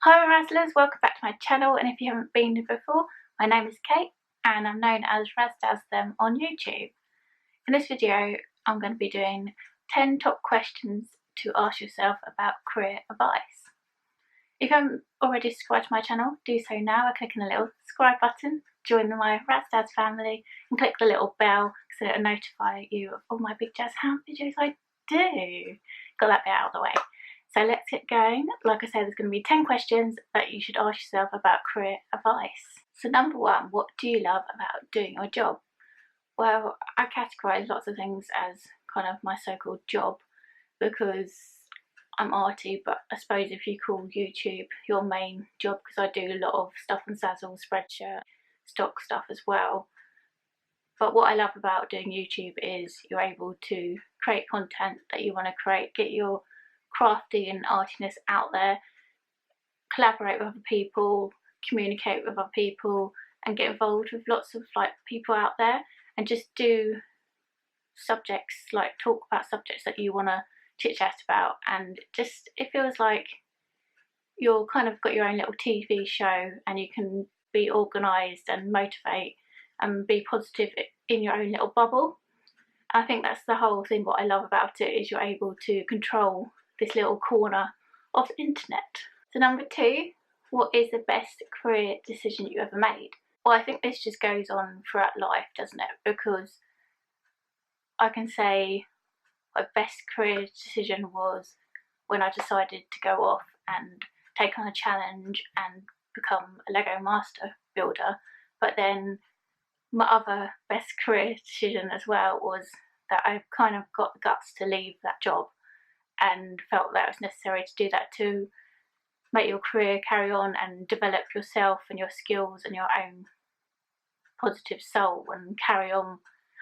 Hi Razzlers, welcome back to my channel, and if you haven't been here before, my name is Kate and I'm known as RazDazThem on YouTube. In this video I'm going to be doing 10 top questions to ask yourself about career advice. If you haven't already subscribed to my channel, do so now by clicking the little subscribe button, join my RazDaz family and click the little bell so it'll notify you of all my big jazz hound videos I do. Got that bit out of the way. So let's get going. Like I said, there's going to be 10 questions that you should ask yourself about career advice. So number one, what do you love about doing your job? Well, I categorise lots of things as kind of my so-called job because I'm arty, but I suppose if you call YouTube your main job, because I do a lot of stuff on Zazzle, Spreadshirt, stock stuff as well. But what I love about doing YouTube is you're able to create content that you want to create, get your crafty and artiness out there, collaborate with other people, communicate with other people and get involved with lots of people out there and just do subjects, talk about subjects that you want to chit chat about, and just it feels like you're kind of got your own little TV show and you can be organised and motivate and be positive in your own little bubble. I think that's the whole thing. What I love about it is you're able to control this little corner of the internet. So number two, what is the best career decision you ever made? Well, I think this just goes on throughout life, doesn't it? Because I can say my best career decision was when I decided to go off and take on a challenge and become a Lego master builder. But then my other best career decision as well was that I kind of got the guts to leave that job and felt that it was necessary to do that to make your career carry on and develop yourself and your skills and your own positive soul and carry on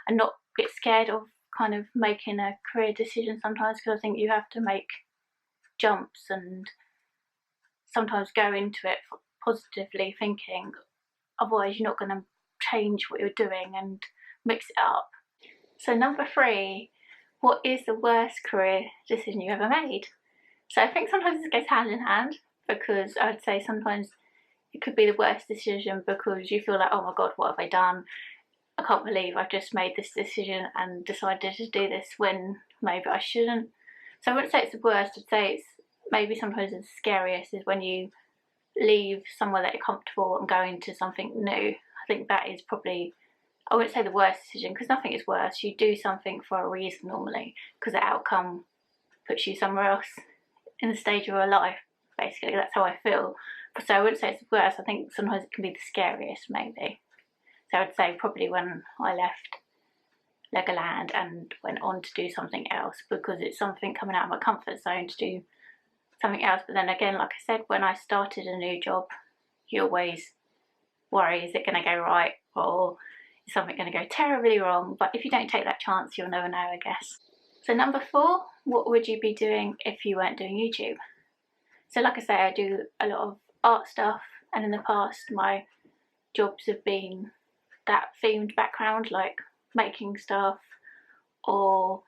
and not get scared of kind of making a career decision sometimes, because I think you have to make jumps and sometimes go into it positively thinking, otherwise you're not going to change what you're doing and mix it up. So number three, what is the worst career decision you ever made? So I think sometimes this goes hand in hand, because I would say sometimes it could be the worst decision because you feel like, oh my god, what have I done? I can't believe I've just made this decision and decided to do this when maybe I shouldn't. So I wouldn't say it's the worst, I'd say it's maybe sometimes the scariest is when you leave somewhere that you're comfortable and go into something new. I think that is probably, I wouldn't say the worst decision because nothing is worse. You do something for a reason normally because the outcome puts you somewhere else in the stage of your life, basically. That's how I feel. So I wouldn't say it's the worst. I think sometimes it can be the scariest, maybe. So I would say probably when I left Legoland and went on to do something else, because it's something coming out of my comfort zone to do something else. But then again, like I said, when I started a new job, you always worry, is it going to go right or is something going to go terribly wrong? But if you don't take that chance, you'll never know, I guess. So number four, what would you be doing if you weren't doing YouTube? So like I say, I do a lot of art stuff, and in the past my jobs have been that themed background, like making stuff or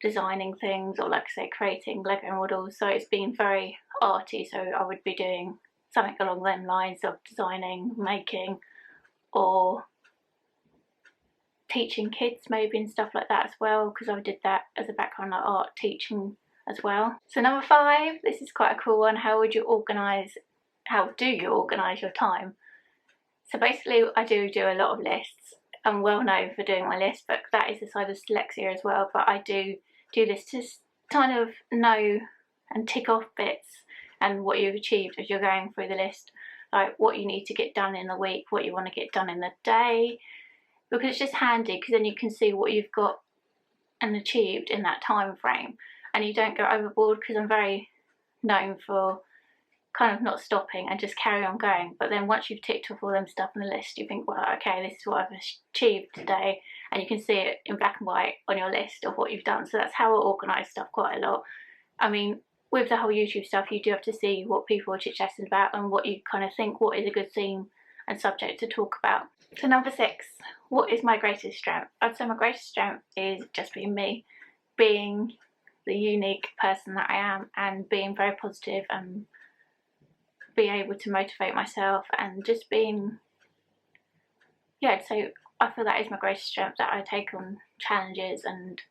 designing things, or like I say, creating Lego models. So it's been very arty, so I would be doing something along them lines of designing, making, or teaching kids maybe and stuff like that as well, because I did that as a background, like art teaching as well. So number five, this is quite a cool one. How do you organise your time? So basically I do a lot of lists. I'm well known for doing my list, but that is a side of dyslexia as well. But I do this to kind of know and tick off bits and what you've achieved as you're going through the list, like what you need to get done in the week, what you want to get done in the day, because it's just handy because then you can see what you've got and achieved in that time frame and you don't go overboard, because I'm very known for kind of not stopping and just carry on going. But then once you've ticked off all them stuff on the list, you think, well, okay, this is what I've achieved today, and you can see it in black and white on your list of what you've done. So that's how I organise stuff quite a lot. I mean, with the whole YouTube stuff, you do have to see what people are chit-chatting about and what you kind of think what is a good theme and subject to talk about. So number six, what is my greatest strength? I'd say my greatest strength is just being me, being the unique person that I am and being very positive and be able to motivate myself, and just being, yeah, so I feel that is my greatest strength, that I take on challenges and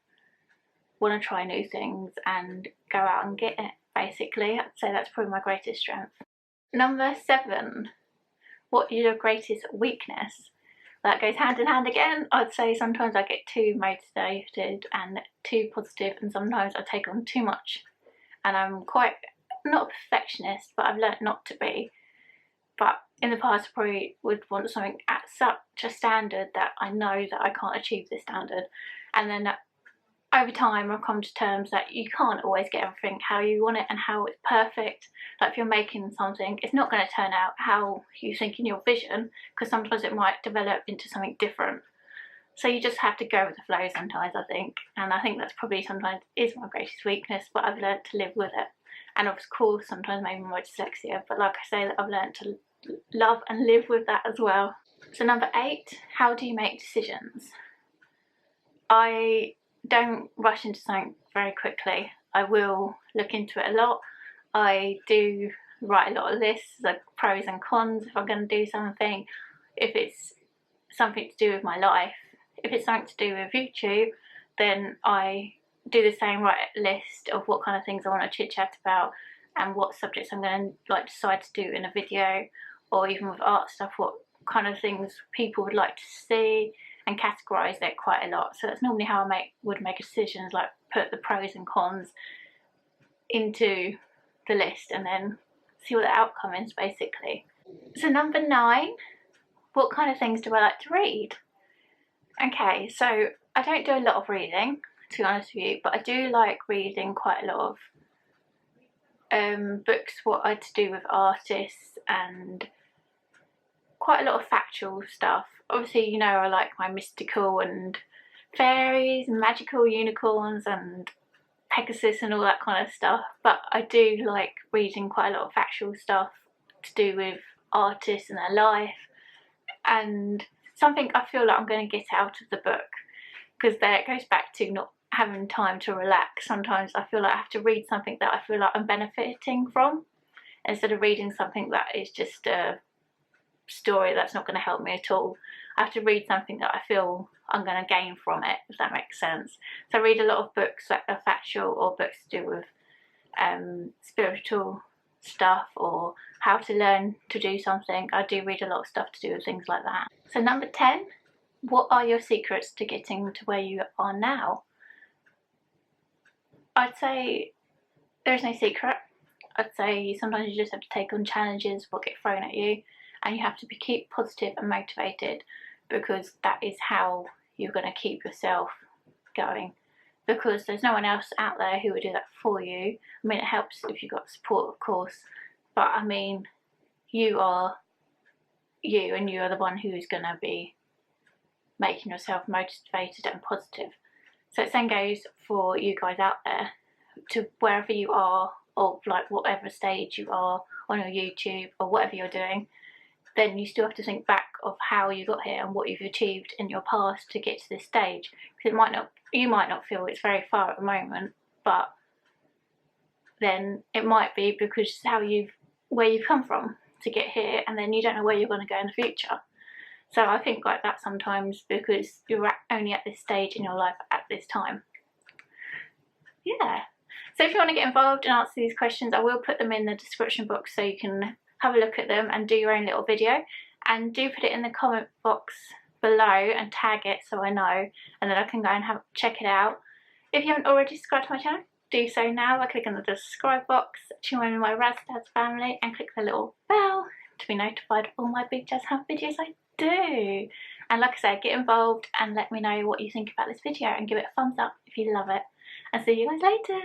want to try new things and go out and get it, basically. I'd say that's probably my greatest strength. Number 7, what is your greatest weakness? That goes hand in hand again. I'd say sometimes I get too motivated and too positive, and sometimes I take on too much, and I'm quite, not a perfectionist, but I've learnt not to be. But in the past I probably would want something at such a standard that I know that I can't achieve this standard, and then over time I've come to terms that you can't always get everything how you want it and how it's perfect. Like if you're making something, it's not going to turn out how you think in your vision, because sometimes it might develop into something different. So you just have to go with the flow sometimes, I think. And I think that's probably sometimes is my greatest weakness, but I've learned to live with it. And of course sometimes maybe my dyslexia, but like I say, that I've learned to love and live with that as well. So number 8, how do you make decisions? I don't rush into something very quickly. I will look into it a lot. I do write a lot of lists, like pros and cons if I'm going to do something. If it's something to do with my life, if it's something to do with YouTube, then I do the same, write a list of what kind of things I want to chit chat about and what subjects I'm going to decide to do in a video, or even with art stuff, what kind of things people would like to see, and categorise it quite a lot. So that's normally how I would make decisions, like put the pros and cons into the list and then see what the outcome is, basically. So number 9, what kind of things do I like to read? Okay, so I don't do a lot of reading, to be honest with you, but I do like reading quite a lot of books what are to do with artists and quite a lot of factual stuff. Obviously, you know, I like my mystical and fairies and magical unicorns and Pegasus and all that kind of stuff, but I do like reading quite a lot of factual stuff to do with artists and their life, and something I feel like I'm going to get out of the book, because there it goes back to not having time to relax. Sometimes I feel like I have to read something that I feel like I'm benefiting from, instead of reading something that is just a story that's not going to help me at all. I have to read something that I feel I'm going to gain from it, if that makes sense. So I read a lot of books that are factual, or books to do with spiritual stuff, or how to learn to do something. I do read a lot of stuff to do with things like that. So number 10, what are your secrets to getting to where you are now? I'd say there's no secret. I'd say sometimes you just have to take on challenges, what get thrown at you, and you have to keep positive and motivated, because that is how you're going to keep yourself going, because there's no one else out there who would do that for you. I mean, it helps if you've got support, of course, but I mean, you are you, and you are the one who's going to be making yourself motivated and positive. So the same goes for you guys out there, to wherever you are, or like whatever stage you are on your YouTube or whatever you're doing, then you still have to think back of how you got here and what you've achieved in your past to get to this stage. Because you might not feel it's very far at the moment, but then it might be because where you've come from to get here, and then you don't know where you're going to go in the future. So I think like that sometimes, because you're only at this stage in your life at this time. Yeah. So if you want to get involved and answer these questions, I will put them in the description box so you can have a look at them and do your own little video, and do put it in the comment box below and tag it so I know, and then I can go and check it out. If you haven't already subscribed to my channel, do so now by clicking the subscribe box, join my Razdaz family, and click the little bell to be notified of all my big jazz hand videos I do. And like I said, get involved and let me know what you think about this video, and give it a thumbs up if you love it. And see you guys later.